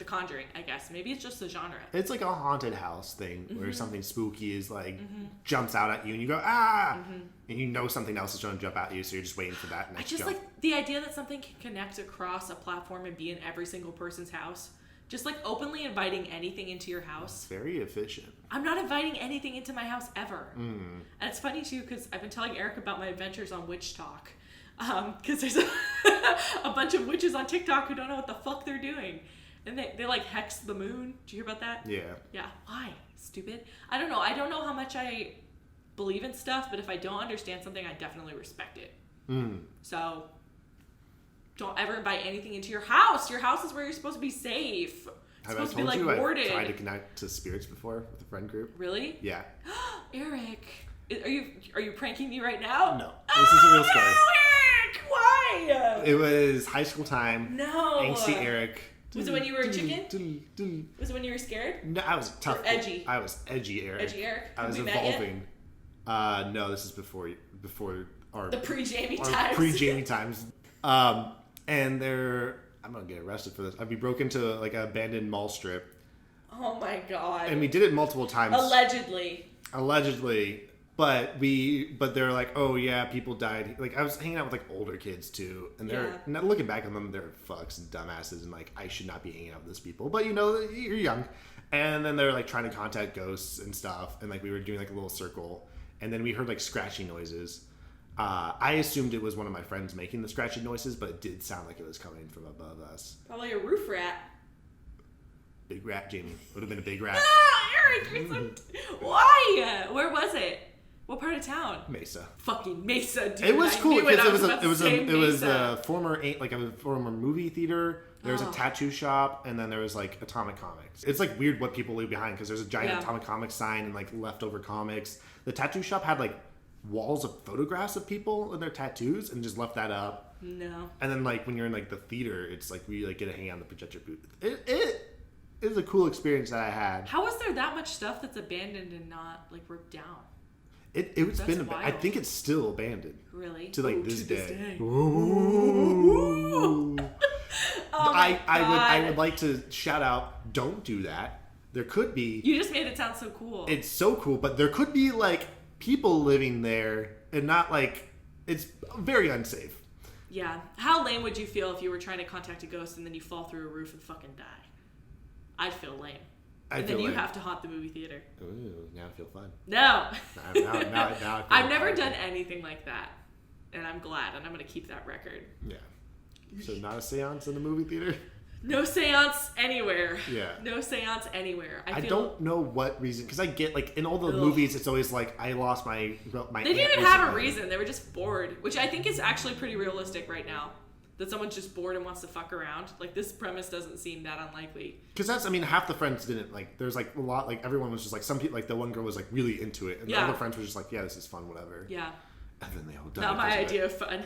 [SPEAKER 2] Conjuring, I guess. Maybe it's just the genre.
[SPEAKER 1] It's like a haunted house thing where something spooky is like jumps out at you and you go and you know something else is going to jump at you, so you're just waiting for that next jump.
[SPEAKER 2] Like the idea that something can connect across a platform and be in every single person's house. Just like openly inviting anything into your house.
[SPEAKER 1] It's very efficient.
[SPEAKER 2] I'm not inviting anything into my house ever. And it's funny too because I've been telling Eric about my adventures on Witch Talk. Because there's a bunch of witches on TikTok who don't know what the fuck they're doing. And they like hex the moon. Did you hear about that?
[SPEAKER 1] Yeah.
[SPEAKER 2] Yeah. Why? Stupid. I don't know. I don't know how much I believe in stuff, but if I don't understand something, I definitely respect it. So... don't ever invite anything into your house. Your house is where you're supposed to be safe. It's
[SPEAKER 1] Have I
[SPEAKER 2] supposed
[SPEAKER 1] told
[SPEAKER 2] to be like
[SPEAKER 1] you
[SPEAKER 2] warded.
[SPEAKER 1] I've tried to connect to spirits before with a friend group?
[SPEAKER 2] Really?
[SPEAKER 1] Yeah.
[SPEAKER 2] Eric, are you pranking me right now?
[SPEAKER 1] No. This is a real story.
[SPEAKER 2] No, Eric! Why?
[SPEAKER 1] It was high school time.
[SPEAKER 2] No.
[SPEAKER 1] Angsty Eric.
[SPEAKER 2] Was it when you were a chicken? Was it when you were scared?
[SPEAKER 1] No, I was tough.
[SPEAKER 2] Or edgy?
[SPEAKER 1] I was edgy Eric.
[SPEAKER 2] Edgy Eric?
[SPEAKER 1] I was
[SPEAKER 2] Have we met
[SPEAKER 1] evolving. No, this is before our...
[SPEAKER 2] The pre-Jamie
[SPEAKER 1] our
[SPEAKER 2] times.
[SPEAKER 1] Pre-Jamie times. And I'm gonna get arrested for this. We broke into like an abandoned mall strip.
[SPEAKER 2] Oh my god.
[SPEAKER 1] And we did it multiple times. Allegedly. But they're like, oh yeah, people died. Like I was hanging out with like older kids too. And they're not looking back on them, they're fucks and dumbasses and like I should not be hanging out with those people. But you know, you're young. And then they're like trying to contact ghosts and stuff. And like we were doing like a little circle. And then we heard like scratching noises. I assumed it was one of my friends making the scratching noises, but it did sound like it was coming from above us.
[SPEAKER 2] Probably a roof rat.
[SPEAKER 1] Big rat, Jamie. Would have been a big rat.
[SPEAKER 2] Eric, you're so... Why? Where was it? What part of town?
[SPEAKER 1] Mesa.
[SPEAKER 2] Fucking Mesa, dude.
[SPEAKER 1] It was cool because it was
[SPEAKER 2] a
[SPEAKER 1] former movie theater. There was a tattoo shop, and then there was like Atomic Comics. It's like weird what people leave behind because there's a giant Atomic Comics sign and like leftover comics. The tattoo shop had like walls of photographs of people and their tattoos and just left that up.
[SPEAKER 2] No.
[SPEAKER 1] And then like when you're in like the theater, it's like we like get to hang out on the projector booth. It is a cool experience that I had.
[SPEAKER 2] How is there that much stuff that's abandoned and not like ripped down?
[SPEAKER 1] It's been I think it's still abandoned.
[SPEAKER 2] Really?
[SPEAKER 1] To like this day.
[SPEAKER 2] Ooh. Oh my God.
[SPEAKER 1] I would like to shout out, don't do that. There could be.
[SPEAKER 2] You just made it sound so cool.
[SPEAKER 1] It's so cool, but there could be like people living there and not like it's very unsafe.
[SPEAKER 2] Yeah. How lame would you feel if you were trying to contact a ghost and then you fall through a roof and fucking die? I'd feel lame. And then you have to haunt the movie theater.
[SPEAKER 1] Ooh, now I feel fun.
[SPEAKER 2] No.
[SPEAKER 1] Now I feel
[SPEAKER 2] I've never
[SPEAKER 1] fun.
[SPEAKER 2] done anything like that. and I'm glad, and I'm going to keep that record.
[SPEAKER 1] Yeah. So not a seance in the movie theater?
[SPEAKER 2] No seance anywhere.
[SPEAKER 1] Yeah.
[SPEAKER 2] No seance anywhere.
[SPEAKER 1] I don't know what reason, because I get, like, in all the movies, it's always like, I lost my
[SPEAKER 2] They didn't even have a reason. They were just bored, which I think is actually pretty realistic right now. That someone's just bored and wants to fuck around. Like, this premise doesn't seem that unlikely.
[SPEAKER 1] Because that's, I mean, half the friends didn't, like, there's, like, a lot, like, everyone was just, like, some people, like, the one girl was, like, really into it. And the other friends were just like, yeah, this is fun, whatever.
[SPEAKER 2] Yeah.
[SPEAKER 1] And then they all died.
[SPEAKER 2] Not my idea of fun.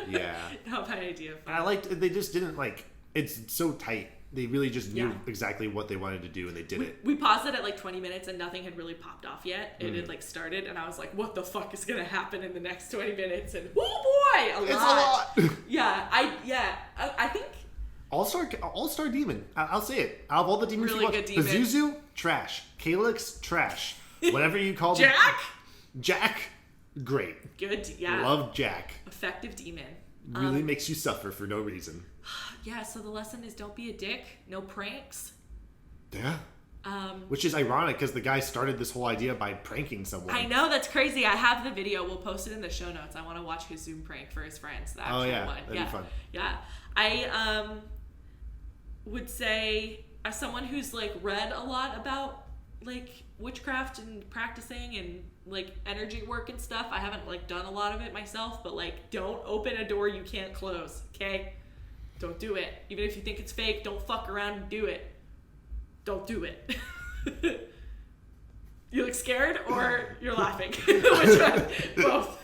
[SPEAKER 1] Yeah.
[SPEAKER 2] Not my idea of fun.
[SPEAKER 1] And I liked, they just didn't, like, it's so tight. They really just knew exactly what they wanted to do, and they did it.
[SPEAKER 2] We paused it at, like, 20 minutes, and nothing had really popped off yet. It had, like, started, and I was like, what the fuck is going to happen in the next 20 minutes? And, oh boy,
[SPEAKER 1] It's a lot.
[SPEAKER 2] Yeah, I think...
[SPEAKER 1] All-star demon. I'll say it. Out of all the demons
[SPEAKER 2] Really good demon.
[SPEAKER 1] Pazuzu, trash. Calyx, trash. Whatever you call them. Jack, great.
[SPEAKER 2] Good, yeah.
[SPEAKER 1] Love Jack.
[SPEAKER 2] Effective demon.
[SPEAKER 1] Really makes you suffer for no reason.
[SPEAKER 2] Yeah, so the lesson is don't be a dick. No pranks.
[SPEAKER 1] Yeah. Which is ironic because the guy started this whole idea by pranking someone.
[SPEAKER 2] I know, that's crazy. I have the video. We'll post it in the show notes. I want to watch his Zoom prank for his friends. The actual one.
[SPEAKER 1] That'd be fun.
[SPEAKER 2] Yeah. I would say, as someone who's, like, read a lot about, like, witchcraft and practicing and, like, energy work and stuff, I haven't, like, done a lot of it myself, but, like, don't open a door you can't close, okay? Don't do it. Even if you think it's fake, don't fuck around and do it. Don't do it. You look scared or you're laughing? Which one? Both.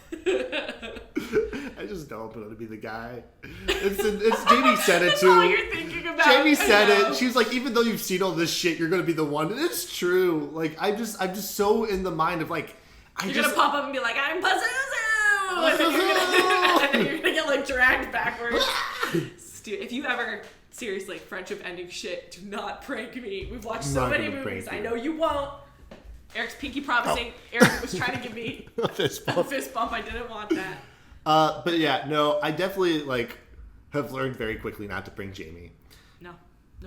[SPEAKER 1] I just don't want to be the guy. It's Jamie said it too.
[SPEAKER 2] That's all you're thinking about.
[SPEAKER 1] Jamie said it. She was like, even though you've seen all this shit, you're gonna be the one. And it's true. Like, I'm just so in the mind of, like,
[SPEAKER 2] you're gonna pop up and be like, I'm Pazuzu! And then you're gonna get, like, dragged backwards. If you ever, seriously, friendship ending shit, do not prank me. We've watched so many movies. I know you won't. Eric's pinky promising. Eric was trying to give me
[SPEAKER 1] a fist bump.
[SPEAKER 2] I didn't want that.
[SPEAKER 1] But yeah, no, I definitely, like, have learned very quickly not to prank Jamie.
[SPEAKER 2] No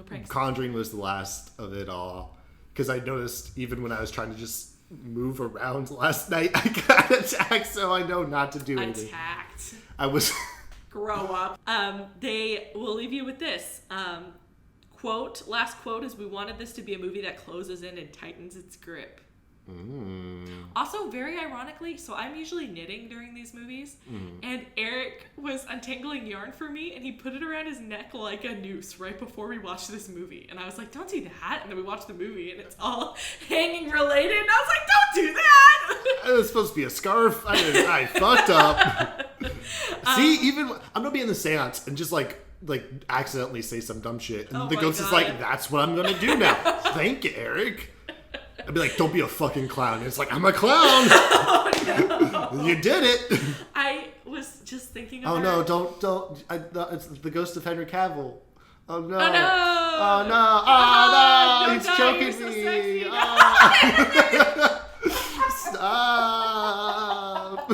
[SPEAKER 2] pranks.
[SPEAKER 1] Conjuring was the last of it all. Because I noticed even when I was trying to just move around last night, I got attacked, so I know not to do anything.
[SPEAKER 2] Attacked.
[SPEAKER 1] I was...
[SPEAKER 2] Grow up. They will leave you with this. Last quote is, we wanted this to be a movie that closes in and tightens its grip. Also, very ironically, so I'm usually knitting during these movies, and Eric was untangling yarn for me, and he put it around his neck like a noose right before we watched this movie. And I was like, don't do that. And then we watched the movie, and it's all hanging related, and I was like, don't do that!
[SPEAKER 1] It was supposed to be a scarf. I fucked up. See, even I'm gonna be in the seance and just like accidentally say some dumb shit, and the ghost is like, "That's what I'm gonna do now." Thank you, Eric. I'd be like, "Don't be a fucking clown." And it's like, "I'm a clown." Oh, no. You did it.
[SPEAKER 2] I was just thinking.
[SPEAKER 1] Oh no! Don't! It's the ghost of Henry Cavill. Oh no!
[SPEAKER 2] Oh no!
[SPEAKER 1] Oh no! Oh no! He's choking
[SPEAKER 2] so
[SPEAKER 1] me.
[SPEAKER 2] Sexy.
[SPEAKER 1] Oh. Stop.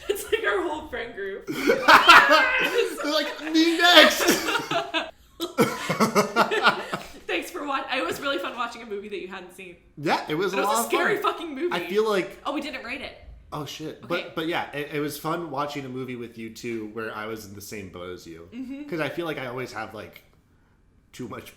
[SPEAKER 2] That's like our whole friend group.
[SPEAKER 1] They're like, me next.
[SPEAKER 2] Thanks for watching. It was really fun watching a movie that you hadn't seen.
[SPEAKER 1] Yeah, it was.
[SPEAKER 2] It was a scary fucking movie.
[SPEAKER 1] I feel like.
[SPEAKER 2] Oh, we didn't rate it.
[SPEAKER 1] Oh shit!
[SPEAKER 2] Okay.
[SPEAKER 1] But yeah, it was fun watching a movie with you too, where I was in the same boat as you. Because I feel like I always have like too much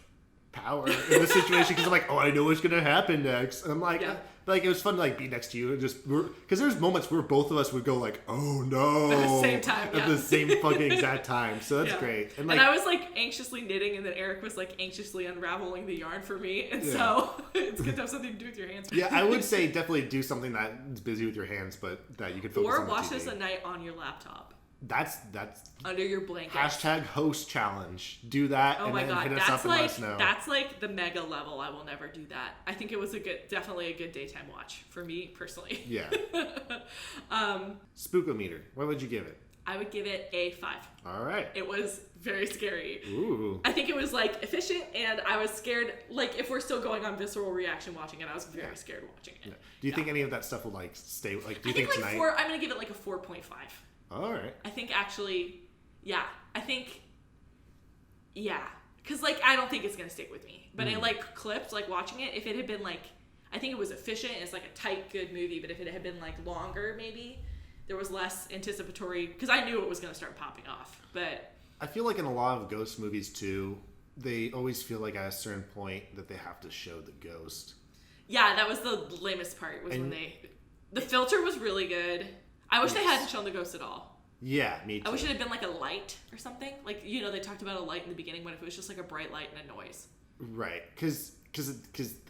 [SPEAKER 1] power in the situation, because I'm like, oh, I know what's gonna happen next. And I'm like, like, it was fun to like be next to you and just, because there's moments where both of us would go like, oh no,
[SPEAKER 2] at the same time,
[SPEAKER 1] at the same fucking exact time. So that's great.
[SPEAKER 2] And I was like anxiously knitting, and then Eric was like anxiously unraveling the yarn for me, and so it's good to have something to do with your hands.
[SPEAKER 1] Yeah, I would say definitely do something that's busy with your hands, but that you could focus on.
[SPEAKER 2] Or watch this at night on your laptop.
[SPEAKER 1] That's
[SPEAKER 2] under your blanket.
[SPEAKER 1] Hashtag host challenge. Do that.
[SPEAKER 2] Oh
[SPEAKER 1] and
[SPEAKER 2] my
[SPEAKER 1] then
[SPEAKER 2] god,
[SPEAKER 1] hit us up and let us know.
[SPEAKER 2] That's like the mega level. I will never do that. I think it was definitely a good daytime watch for me personally.
[SPEAKER 1] Yeah. Spookometer. What would you give it?
[SPEAKER 2] I would give it a 5.
[SPEAKER 1] All right.
[SPEAKER 2] It was very scary.
[SPEAKER 1] Ooh.
[SPEAKER 2] I think it was like efficient, and I was scared. Like, if we're still going on visceral reaction watching it, I was very scared watching it.
[SPEAKER 1] Yeah. Do you think any of that stuff will like stay? Like, do you think
[SPEAKER 2] like
[SPEAKER 1] tonight?
[SPEAKER 2] 4. I'm gonna give it like a 4.5.
[SPEAKER 1] All right.
[SPEAKER 2] I think actually, yeah. I think, yeah. Because, like, I don't think it's going to stick with me. But it, like, clipped, like, watching it. If it had been, like, I think it was efficient. It's like a tight, good movie. But if it had been like longer, maybe there was less anticipatory, because I knew it was going to start popping off. But
[SPEAKER 1] I feel like in a lot of ghost movies too, they always feel like at a certain point that they have to show the ghost.
[SPEAKER 2] Yeah, that was the lamest part. When the filter was really good. I wish they hadn't shown the ghost at all.
[SPEAKER 1] Yeah, me too.
[SPEAKER 2] I wish it had been like a light or something. Like, you know, they talked about a light in the beginning, but if it was just like a bright light and a noise.
[SPEAKER 1] Right, because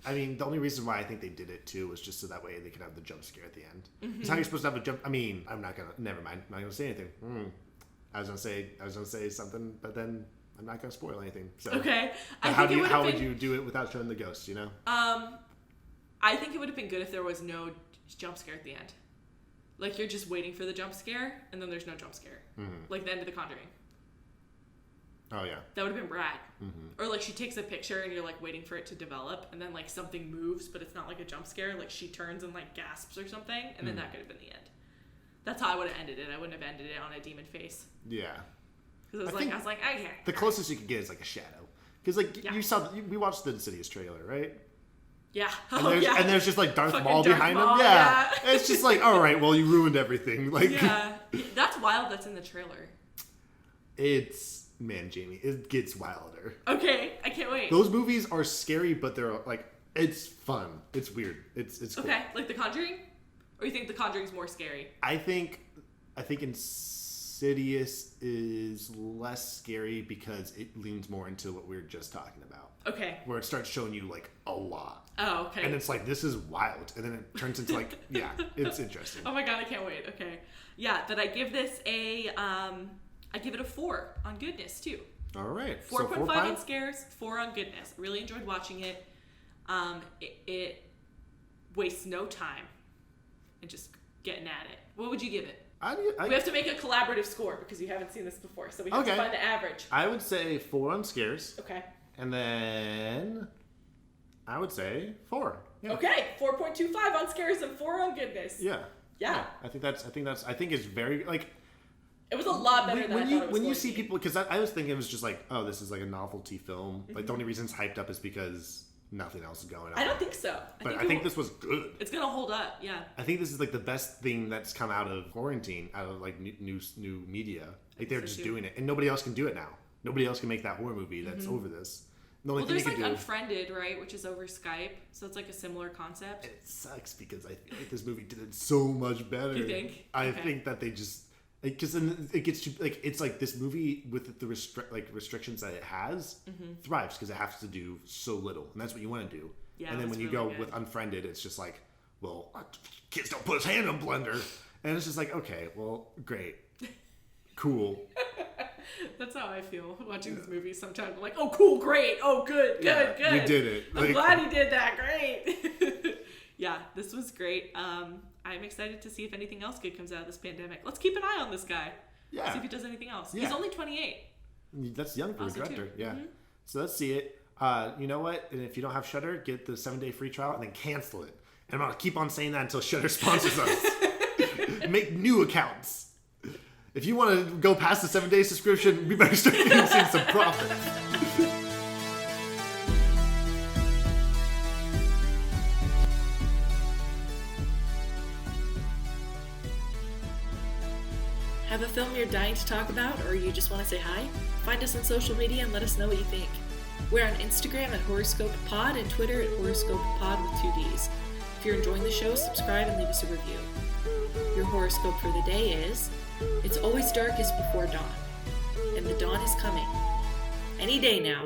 [SPEAKER 1] I mean, the only reason why I think they did it too was just so that way they could have the jump scare at the end. It's how you're supposed to have a jump. I mean, never mind. I'm not gonna say anything. I was gonna say something, but then I'm not gonna spoil anything. So
[SPEAKER 2] okay.
[SPEAKER 1] How would you do it without showing the ghost? You know.
[SPEAKER 2] I think it would have been good if there was no jump scare at the end. Like, you're just waiting for the jump scare, and then there's no jump scare. Like the end of The Conjuring.
[SPEAKER 1] Oh, yeah.
[SPEAKER 2] That would have been rad. Or, like, she takes a picture, and you're, like, waiting for it to develop, and then, like, something moves, but it's not, like, a jump scare. Like, she turns and, like, gasps or something, and then that could have been the end. That's how I would have ended it. I wouldn't have ended it on a demon face.
[SPEAKER 1] Yeah.
[SPEAKER 2] Because I was like, okay.
[SPEAKER 1] The closest you could get is, like, a shadow. Because, like, we watched the Insidious trailer, right?
[SPEAKER 2] Yeah.
[SPEAKER 1] And there's just like Darth Maul
[SPEAKER 2] Darth
[SPEAKER 1] behind
[SPEAKER 2] Maul,
[SPEAKER 1] him. Yeah. It's just like, all right, well, you ruined everything. Like,
[SPEAKER 2] yeah. That's wild. That's in the trailer.
[SPEAKER 1] Jamie, it gets wilder.
[SPEAKER 2] Okay, I can't wait.
[SPEAKER 1] Those movies are scary, but they're like, it's fun. It's weird. It's cool.
[SPEAKER 2] Okay, like The Conjuring? Or you think The Conjuring's more scary?
[SPEAKER 1] I think Insidious is less scary because it leans more into what we were just talking about. Okay. Where it starts showing you like a lot.
[SPEAKER 2] Oh, okay.
[SPEAKER 1] And it's like, this is wild. And then it turns into like, yeah, it's interesting.
[SPEAKER 2] Oh my God, I can't wait. Okay. Yeah, but I give this I give it a 4 on goodness too.
[SPEAKER 1] All right.
[SPEAKER 2] 4.5 on scares, 4 on goodness. Really enjoyed watching it. It wastes no time and just getting at it. What would you give it? We have to make a collaborative score because you haven't seen this before, so we have to find the average.
[SPEAKER 1] I would say 4 on scares.
[SPEAKER 2] Okay.
[SPEAKER 1] And then I would say 4.
[SPEAKER 2] Yeah. Okay, 4.25 on scares and 4 on goodness.
[SPEAKER 1] Yeah. I think it's very like.
[SPEAKER 2] It was a lot better than I thought it was
[SPEAKER 1] when you see people, because I was thinking it was just like, oh, this is like a novelty film. Like the only reason it's hyped up is because nothing else is going on.
[SPEAKER 2] I don't think so.
[SPEAKER 1] I think this was good.
[SPEAKER 2] It's gonna hold up. Yeah.
[SPEAKER 1] I think this is like the best thing that's come out of quarantine, out of like new media. Like they're just doing it, and nobody else can do it now. Nobody else can make that horror movie that's over this.
[SPEAKER 2] Well, there's like Unfriended, right, which is over Skype, so it's like a similar concept.
[SPEAKER 1] It sucks because I think this movie did it so much better.
[SPEAKER 2] You think?
[SPEAKER 1] I think that they just. Because then it gets you like it's like this movie with the restrictions that it has thrives because it has to do so little, and that's what you want to do. Yeah, and then when you go with Unfriended, it's just like, well, kids don't put his hand in a blender, and it's just like, okay, well, great, cool.
[SPEAKER 2] That's how I feel watching this movie. Sometimes I'm like, oh, cool, great, oh, good. You
[SPEAKER 1] did it.
[SPEAKER 2] I'm glad he did that. Great. Yeah, this was great. I'm excited to see if anything else good comes out of this pandemic. Let's keep an eye on this guy. Yeah. See if he does anything else. Yeah. He's only 28.
[SPEAKER 1] That's young for a director. Yeah. So let's see it. You know what? And if you don't have Shudder, get the 7-day free trial and then cancel it. And I'm going to keep on saying that until Shudder sponsors us. Make new accounts. If you want to go past the 7-day subscription, we better start seeing some profit.
[SPEAKER 2] Have a film you're dying to talk about, or you just want to say hi? Find us on social media and let us know what you think. We're on Instagram at Horrorscope Pod and Twitter at Horrorscope Pod with 2 Ds. If you're enjoying the show, subscribe and leave us a review. Your horoscope for the day is, it's always darkest before dawn, and the dawn is coming. Any day now.